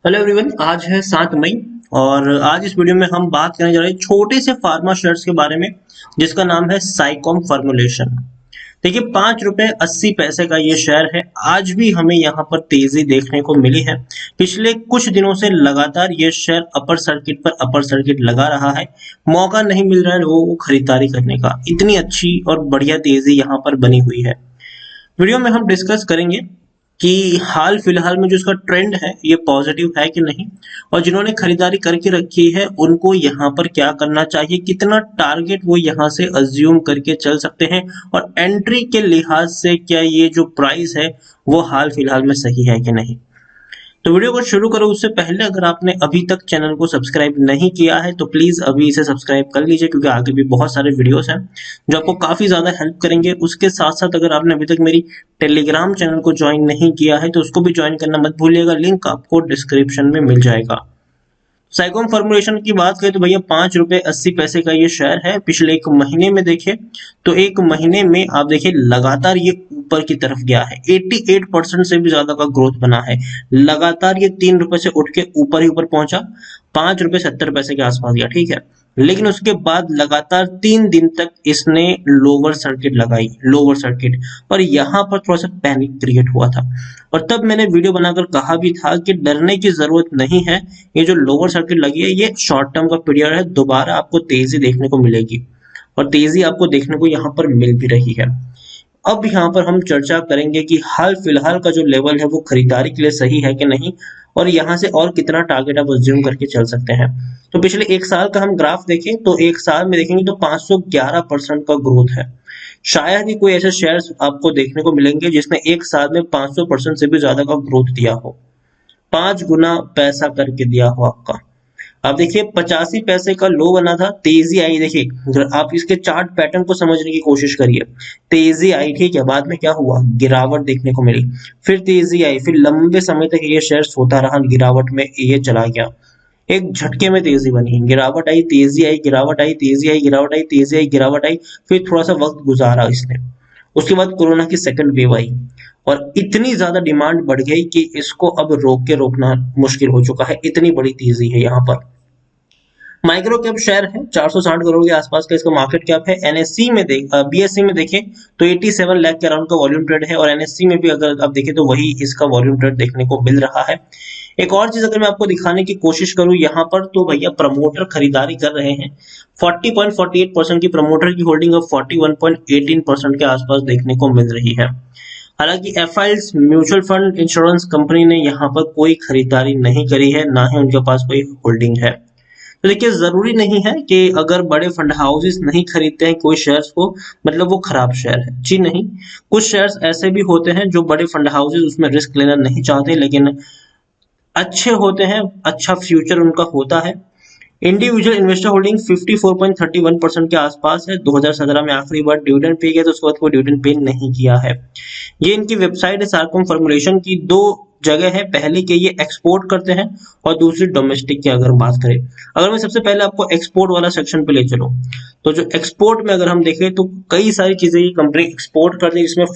Hello everyone, आज है 7 मई और आज इस वीडियो में हम बात करने जा रहे हैं छोटे से फार्मा शेयर्स के बारे में जिसका नाम है साइकॉम फॉर्मुलेशन। देखिए, 5 रुपए 80 पैसे का ये शेयर है। आज भी हमें यहाँ पर तेजी देखने को मिली है। पिछले कुछ दिनों से लगातार ये शेयर अपर सर्किट पर अपर सर्किट लगा रहा है। मौका नहीं मिल रहा है लोगों को खरीदारी करने का। इतनी अच्छी और बढ़िया तेजी यहाँ पर बनी हुई है। वीडियो में हम डिस्कस करेंगे कि हाल फिलहाल में जो इसका ट्रेंड है ये पॉजिटिव है कि नहीं, और जिन्होंने खरीदारी करके रखी है उनको यहाँ पर क्या करना चाहिए, कितना टारगेट वो यहाँ से अज्यूम करके चल सकते हैं, और एंट्री के लिहाज से क्या ये जो प्राइस है वो हाल फिलहाल में सही है कि नहीं। तो वीडियो को शुरू करो उससे पहले अगर आपने अभी तक चैनल को सब्सक्राइब नहीं किया है तो प्लीज अभी इसे सब्सक्राइब कर लीजिए, क्योंकि आगे भी बहुत सारे वीडियोस हैं जो आपको काफी ज्यादा हेल्प करेंगे। उसके साथ साथ अगर आपने अभी तक मेरी टेलीग्राम चैनल को ज्वाइन नहीं किया है तो उसको भी ज्वाइन करना मत भूलिएगा, लिंक आपको डिस्क्रिप्शन में मिल जाएगा। साइकॉम फॉर्मुलेशन की बात करें तो भैया 5 रुपए 80 पैसे का ये शेयर है। पिछले एक महीने में देखें तो एक महीने में आप देखिए लगातार ये ऊपर की तरफ गया है। 88% से भी ज्यादा का ग्रोथ बना है। लगातार ये 3 रुपए से उठ के ऊपर ही ऊपर पहुंचा, 5 रुपए 70 पैसे के आसपास गया, ठीक है। लेकिन उसके बाद लगातार 3 दिन तक इसने लोअर सर्किट लगाई, लोअर सर्किट, और यहाँ पर थोड़ा सा पैनिक क्रिएट हुआ था। और तब मैंने वीडियो बनाकर कहा भी था कि डरने की जरूरत नहीं है, ये जो लोअर सर्किट लगी है ये शॉर्ट टर्म का पीरियड है, दोबारा आपको तेजी देखने को मिलेगी, और तेजी आपको देखने को यहाँ पर मिल भी रही है। अब यहाँ पर हम चर्चा करेंगे कि हाल फिलहाल का जो लेवल है वो खरीदारी के लिए सही है कि नहीं, और यहाँ से और कितना टारगेट आप अज्यूम करके चल सकते हैं। तो पिछले एक साल का हम ग्राफ देखें तो एक साल में देखेंगे तो 511% का ग्रोथ है। शायद ही कोई ऐसे शेयर्स आपको देखने को मिलेंगे जिसने एक साल में 500% से भी ज्यादा का ग्रोथ दिया हो, 5 गुना पैसा करके दिया हो आपका। आप देखिए 85 पैसे का लो बना था, तेजी आई। देखिए आप इसके चार्ट पैटर्न को समझने की कोशिश करिए। तेजी आई, ठीक है, बाद में क्या हुआ, गिरावट देखने को मिली, फिर तेजी आई, फिर लंबे समय तक ये शेयर सोता रहा, गिरावट में ये चला गया। एक झटके में तेजी बनी, गिरावट आई, तेजी आई, गिरावट आई, तेजी आई, गिरावट आई, तेजी आई, गिरावट आई, फिर थोड़ा सा वक्त गुजारा इसने। उसके बाद कोरोना की सेकंड वेव आई और इतनी ज्यादा डिमांड बढ़ गई कि इसको अब रोक के रोकना मुश्किल हो चुका है। इतनी बड़ी तेजी है यहाँ पर। माइक्रो कैप शेयर है, 460 करोड़ के आसपास का इसका मार्केट कैप है। एनएससी में बीएससी में देखें तो 87 लाख के अराउंड का वॉल्यूम ट्रेड है, और एनएससी में भी अगर आप देखें तो वही इसका वॉल्यूम ट्रेड देखने को मिल रहा है। एक और चीज अगर मैं आपको दिखाने की कोशिश करूं यहाँ पर, तो भैया प्रमोटर खरीदारी कर रहे हैं। 40.48% की प्रमोटर की होल्डिंग अब 41.18% के आसपास देखने को मिल रही है। हालांकि एफआईएल्स म्यूचुअल फंड इंश्योरेंस कंपनी ने यहाँ पर कोई खरीदारी नहीं करी है, ना ही उनके पास कोई होल्डिंग है। तो देखिए, जरूरी नहीं है कि अगर बड़े फंड हाउसेस नहीं खरीदते हैं कोई शेयर्स को मतलब वो खराब शेयर है, जी नहीं। कुछ शेयर्स ऐसे भी होते हैं जो बड़े फंड हाउसेस उसमें रिस्क लेना नहीं चाहते लेकिन अच्छे होते हैं, अच्छा फ्यूचर उनका होता है। इंडिविजुअल इन्वेस्टर होल्डिंग 54.31% के आसपास है। 2017 में आखिरी बार डिविडेंड पे किया तो उसके बाद कोई डिविडेंड पे नहीं किया है। ये इनकी वेबसाइट है सार्कम फॉर्मुलेशन की। दो जगह है, पहले के ये एक्सपोर्ट करते हैं और दूसरी डोमेस्टिक की अगर बात करें। अगर मैं सबसे पहले आपको एक्सपोर्ट वाला सेक्शन पे ले चलूं तो जो एक्सपोर्ट में अगर हम देखें तो कई सारी चीजें ये कंपनी एक्सपोर्ट करती है, जिसमें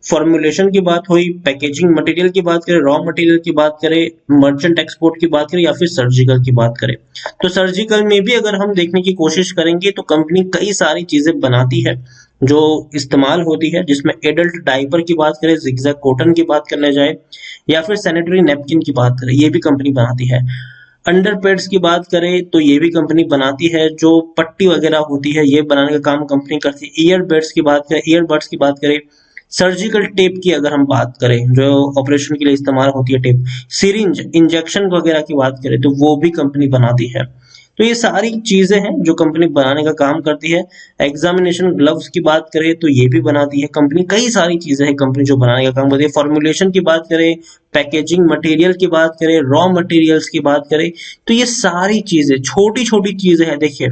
फॉर्मुलेशन की बात हुई, पैकेजिंग मटेरियल की बात करें, रॉ मटेरियल की बात करें, मर्चेंट एक्सपोर्ट की बात करें या फिर सर्जिकल की बात करें। तो सर्जिकल में भी अगर हम देखने की कोशिश करेंगे तो कंपनी कई सारी चीजें बनाती है जो इस्तेमाल होती है, जिसमें एडल्ट डायपर की बात करें, जिगजैग कॉटन की बात करने जाए या फिर सैनिटरी नैपकिन की बात करें, ये भी कंपनी बनाती है। अंडर पैड्स की बात करें तो ये भी कंपनी बनाती है। जो पट्टी वगैरह होती है ये बनाने का काम कंपनी करती है। ईयरबड्स की बात करें, ईयरबड्स की बात करें, सर्जिकल टेप की अगर हम बात करें जो ऑपरेशन के लिए इस्तेमाल होती है टेप, सिरिंज इंजेक्शन वगैरह की बात करें तो वो भी कंपनी बनाती है। तो ये सारी चीजें हैं जो कंपनी बनाने का काम करती है। एग्जामिनेशन ग्लव्स की बात करें तो ये भी बनाती है कंपनी। कई सारी चीजें हैं कंपनी जो बनाने का काम करती है। फॉर्मुलेशन की बात करें, पैकेजिंग मटेरियल की बात करें, रॉ मटेरियल्स की बात करें, तो ये सारी चीजें छोटी छोटी चीजें हैं। देखिए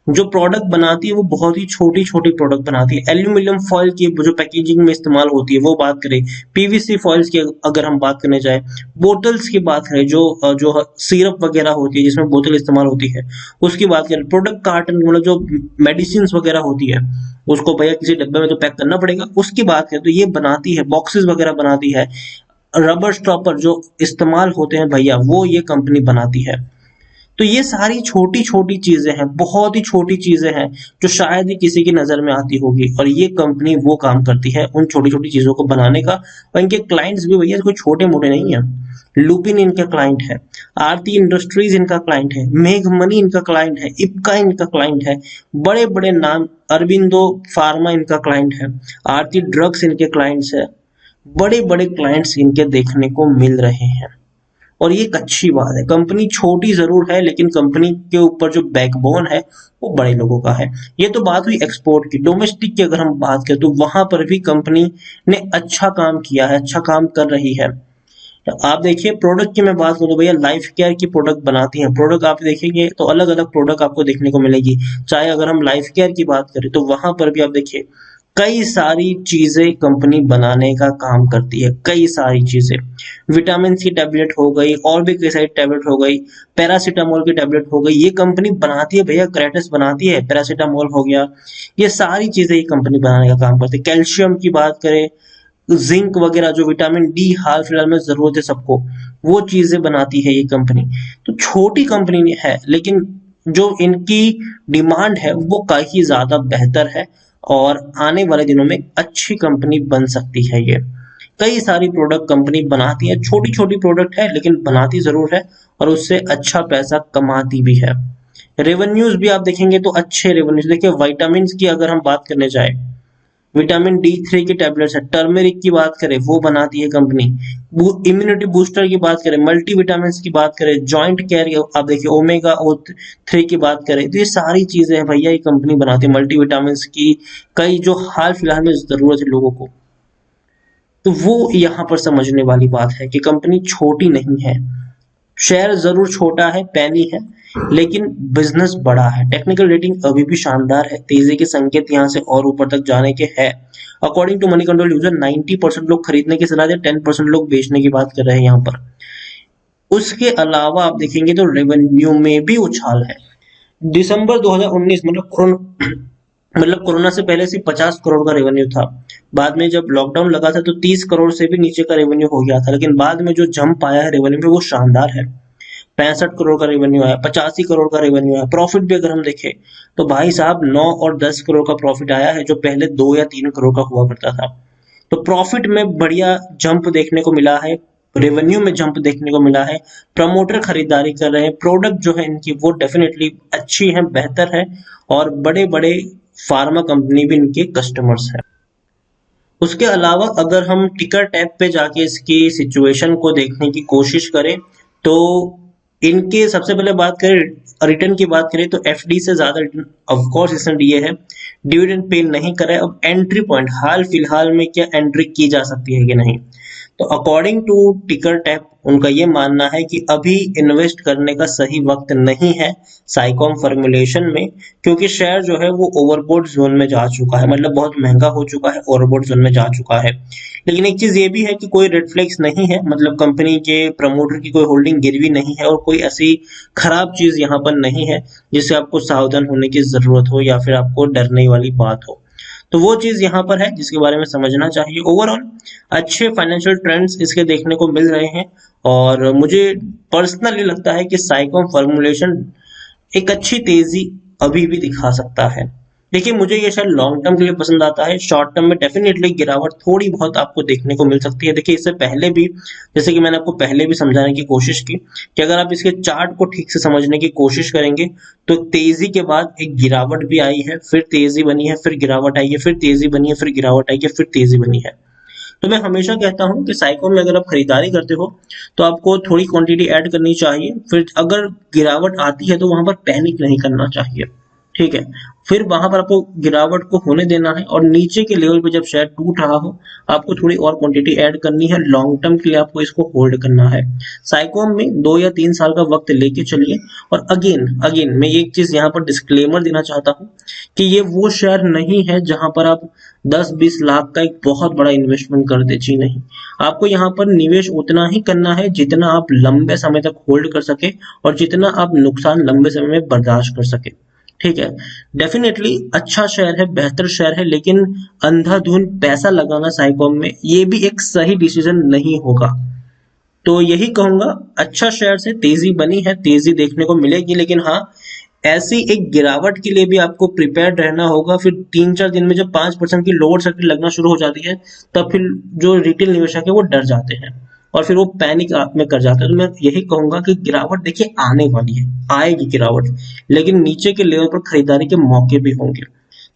जो प्रोडक्ट बनाती है वो बहुत ही छोटी छोटी प्रोडक्ट बनाती है। एल्यूमिनियम फॉइल की जो पैकेजिंग में इस्तेमाल होती है वो बात करें, पीवीसी फॉइल्स की अगर हम बात करने जाए, बोतल्स की बात करें, जो सिरप वगैरह होती है जिसमें बोतल इस्तेमाल होती है उसकी बात करें, प्रोडक्ट कार्टन मतलब जो मेडिसिन वगैरह होती है उसको भैया किसी डब्बे में तो पैक करना पड़ेगा, उसकी बात करें तो ये बनाती है। बॉक्सेस वगैरह बनाती है। रबर स्टॉपर जो इस्तेमाल होते हैं भैया, वो ये कंपनी बनाती है। तो ये सारी छोटी छोटी चीजें हैं, बहुत ही छोटी चीजें हैं जो शायद ही किसी की नजर में आती होगी, और ये कंपनी वो काम करती है उन छोटी छोटी चीजों को बनाने का। और इनके क्लाइंट्स भी भैया कोई छोटे मोटे नहीं है। लुपिन इनका क्लाइंट है, आरती इंडस्ट्रीज इनका क्लाइंट है, मेघमनी इनका क्लाइंट है, इप्का इनका क्लाइंट है, बड़े बड़े नाम, अरबिंदो फार्मा इनका क्लाइंट है, आरती ड्रग्स इनके क्लाइंट्स है। बड़े बड़े क्लाइंट्स इनके देखने को मिल रहे हैं, और ये एक अच्छी बात है। कंपनी छोटी जरूर है, लेकिन कंपनी के ऊपर जो बैकबोन है वो बड़े लोगों का है। ये तो बात हुई एक्सपोर्ट की। डोमेस्टिक की अगर हम बात करें तो वहां पर भी कंपनी ने अच्छा काम किया है, अच्छा काम कर रही है। तो आप देखिए प्रोडक्ट की मैं बात करूँ तो भैया लाइफ केयर की प्रोडक्ट बनाती हैं। प्रोडक्ट आप देखेंगे तो अलग अलग प्रोडक्ट आपको देखने को मिलेगी। चाहे अगर हम लाइफ केयर की बात करें तो वहां पर भी आप देखिए कई सारी चीजें कंपनी बनाने का काम करती है, कई सारी चीजें। विटामिन सी टैबलेट हो गई, और भी कई सारी टैबलेट हो गई, पैरासीटामोल की टैबलेट हो गई, ये कंपनी बनाती है भैया। क्रेटस बनाती है, पैरासीटामोल हो गया, ये सारी चीजें ये कंपनी बनाने का काम करती है। कैल्शियम की बात करें, जिंक वगैरह, जो विटामिन डी हाल फिलहाल में जरूरत है सबको, वो चीजें बनाती है ये कंपनी। तो छोटी कंपनी है, लेकिन जो इनकी डिमांड है वो काफी ज्यादा बेहतर है, और आने वाले दिनों में अच्छी कंपनी बन सकती है ये। कई सारी प्रोडक्ट कंपनी बनाती है, छोटी छोटी प्रोडक्ट है लेकिन बनाती जरूर है, और उससे अच्छा पैसा कमाती भी है। रेवेन्यूज भी आप देखेंगे तो अच्छे रेवेन्यूज। देखिए विटामिन की अगर हम बात करने जाए, विटामिन D3 की टैबलेट्स है, टर्मेरिक की बात करें वो बनाती है कंपनी, इम्यूनिटी बूस्टर की बात करें, मल्टी विटामिन की बात करें, जॉइंट केयर आप देखिए, ओमेगा 3 की बात करें, तो ये सारी चीजें हैं भैया ये कंपनी बनाती है। मल्टी विटामिन की कई जो हाल फिलहाल में जरूरत है लोगों को, तो वो यहाँ पर समझने वाली बात है कि कंपनी छोटी नहीं है। शेयर जरूर छोटा है, पैनी है, लेकिन बिजनेस बड़ा है। टेक्निकल रेटिंग अभी भी शानदार है, तेजी के संकेत यहाँ से और ऊपर तक जाने के हैं। According to Moneycontrol user 90% लोग खरीदने की सलाह दे, 10% लोग बेचने की बात कर रहे हैं यहाँ पर। उसके अलावा आप देखेंगे तो रेवेन्यू में भी उछाल है। दिसंबर 2019 मतलब कोरोना से पहले सिर्फ 50 करोड़ का रेवेन्यू था। बाद में जब लॉकडाउन लगा था तो 30 करोड़ से भी नीचे का रेवेन्यू हो गया था, लेकिन बाद में जो जंप आया है रेवेन्यू में वो शानदार है। 65 करोड़ का रेवेन्यू आया, 85 करोड़ का रेवेन्यू आया। प्रॉफिट भी अगर हम देखें तो भाई साहब 9 और 10 करोड़ का प्रॉफिट आया है, जो पहले 2 या 3 करोड़ का हुआ करता था। तो प्रॉफिट में बढ़िया जंप देखने को मिला है, रेवेन्यू में जंप देखने को मिला है। प्रमोटर खरीदारी कर रहे हैं, प्रोडक्ट जो है इनकी वो डेफिनेटली अच्छी है, बेहतर है, और बड़े बड़े फार्मा कंपनी भी इनके कस्टमर्स हैं। उसके अलावा अगर हम टिकर टैब पे जाके इसकी सिचुएशन को देखने की कोशिश करें तो इनके सबसे पहले बात करें रिटर्न की बात करें तो एफडी से ज्यादा रिटर्न ऑफ कोर्स इसने दिए है। डिविडेंड पे नहीं करे। अब एंट्री पॉइंट हाल फिलहाल में क्या एंट्री की जा सकती है कि नहीं, तो अकॉर्डिंग टू टिकर टैप उनका ये मानना है कि अभी इन्वेस्ट करने का सही वक्त नहीं है साइकॉम फॉर्मुलेशन में, क्योंकि शेयर जो है वो ओवरबोट जोन में जा चुका है, मतलब बहुत महंगा हो चुका है, ओवरबोट जोन में जा चुका है। लेकिन एक चीज ये भी है कि कोई रेड फ्लैग्स नहीं है, मतलब कंपनी के प्रमोटर की कोई होल्डिंग गिरवी नहीं है, और कोई ऐसी खराब चीज यहाँ पर नहीं है जिससे आपको सावधान होने की जरूरत हो या फिर आपको डरने वाली बात हो। तो वो चीज यहाँ पर है जिसके बारे में समझना चाहिए। ओवरऑल अच्छे फाइनेंशियल ट्रेंड्स इसके देखने को मिल रहे हैं, और मुझे पर्सनली लगता है कि साइकॉम फॉर्मुलेशन एक अच्छी तेजी अभी भी दिखा सकता है। देखिए मुझे ये शायद लॉन्ग टर्म के लिए पसंद आता है, शॉर्ट टर्म में डेफिनेटली गिरावट थोड़ी बहुत आपको देखने को मिल सकती है। देखिए इससे पहले भी, जैसे कि मैंने आपको पहले भी समझाने की कोशिश की, कि अगर आप इसके चार्ट को ठीक से समझने की कोशिश करेंगे तो तेजी के बाद एक गिरावट भी आई है, फिर तेजी बनी है, फिर गिरावट आई है, फिर तेजी बनी है, फिर गिरावट आई है, फिर तेजी बनी है। तो मैं हमेशा कहता हूं कि साइकॉम में अगर आप खरीदारी करते हो तो आपको थोड़ी क्वांटिटी ऐड करनी चाहिए, फिर अगर गिरावट आती है तो वहां पर पैनिक नहीं करना चाहिए, ठीक है। फिर वहां पर आपको गिरावट को होने देना है, और नीचे के लेवल पे जब शेयर टूट रहा हो आपको थोड़ी और क्वांटिटी ऐड करनी है। लॉन्ग टर्म के लिए आपको इसको होल्ड करना है। साइकॉम में 2 या 3 साल का वक्त लेके चलिए। और अगेन मैं एक चीज यहाँ पर डिस्क्लेमर देना चाहता हूँ कि ये वो शेयर नहीं है जहां पर आप 10-20 लाख का एक बहुत बड़ा इन्वेस्टमेंट कर दे, जी नहीं। आपको यहाँ पर निवेश उतना ही करना है जितना आप लंबे समय तक होल्ड कर सके, और जितना आप नुकसान लंबे समय में बर्दाश्त कर सके, ठीक है। डेफिनेटली अच्छा शेयर है, बेहतर शेयर है, लेकिन अंधाधुंध पैसा लगाना साइकॉम में ये भी एक सही डिसीजन नहीं होगा। तो यही कहूंगा, अच्छा शेयर से तेजी बनी है, तेजी देखने को मिलेगी, लेकिन हाँ ऐसी एक गिरावट के लिए भी आपको प्रिपेयर्ड रहना होगा। फिर 3-4 दिन में जब 5% की लोअर सर्किट लगना शुरू हो जाती है, तब फिर जो रिटेल निवेशक है वो डर जाते हैं और फिर वो पैनिक में कर जाते हैं। तो मैं यही कहूंगा कि गिरावट देखिए आने वाली है, आएगी गिरावट, लेकिन नीचे के लेवल पर खरीदारी के मौके भी होंगे।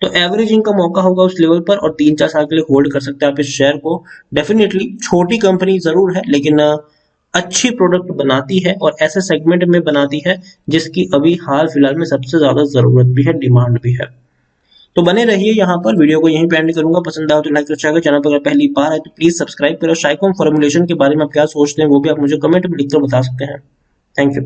तो एवरेजिंग का मौका होगा उस लेवल पर, और 3-4 साल के लिए होल्ड कर सकते हैं आप इस शेयर को। डेफिनेटली छोटी कंपनी जरूर है, लेकिन अच्छी प्रोडक्ट बनाती है और ऐसे सेगमेंट में बनाती है जिसकी अभी हाल फिलहाल में सबसे ज्यादा जरूरत भी है, डिमांड भी है। तो बने रहिए यहाँ पर, वीडियो को यहीं पे एंड करूंगा। पसंद आया तो लाइक करो, शेयर करो, चैनल पर अगर पहली बार है तो प्लीज सब्सक्राइब करो। साइकोम फॉर्मुलेशन के बारे में आप क्या सोचते हैं वो भी आप मुझे कमेंट में लिखकर बता सकते हैं। Thank you.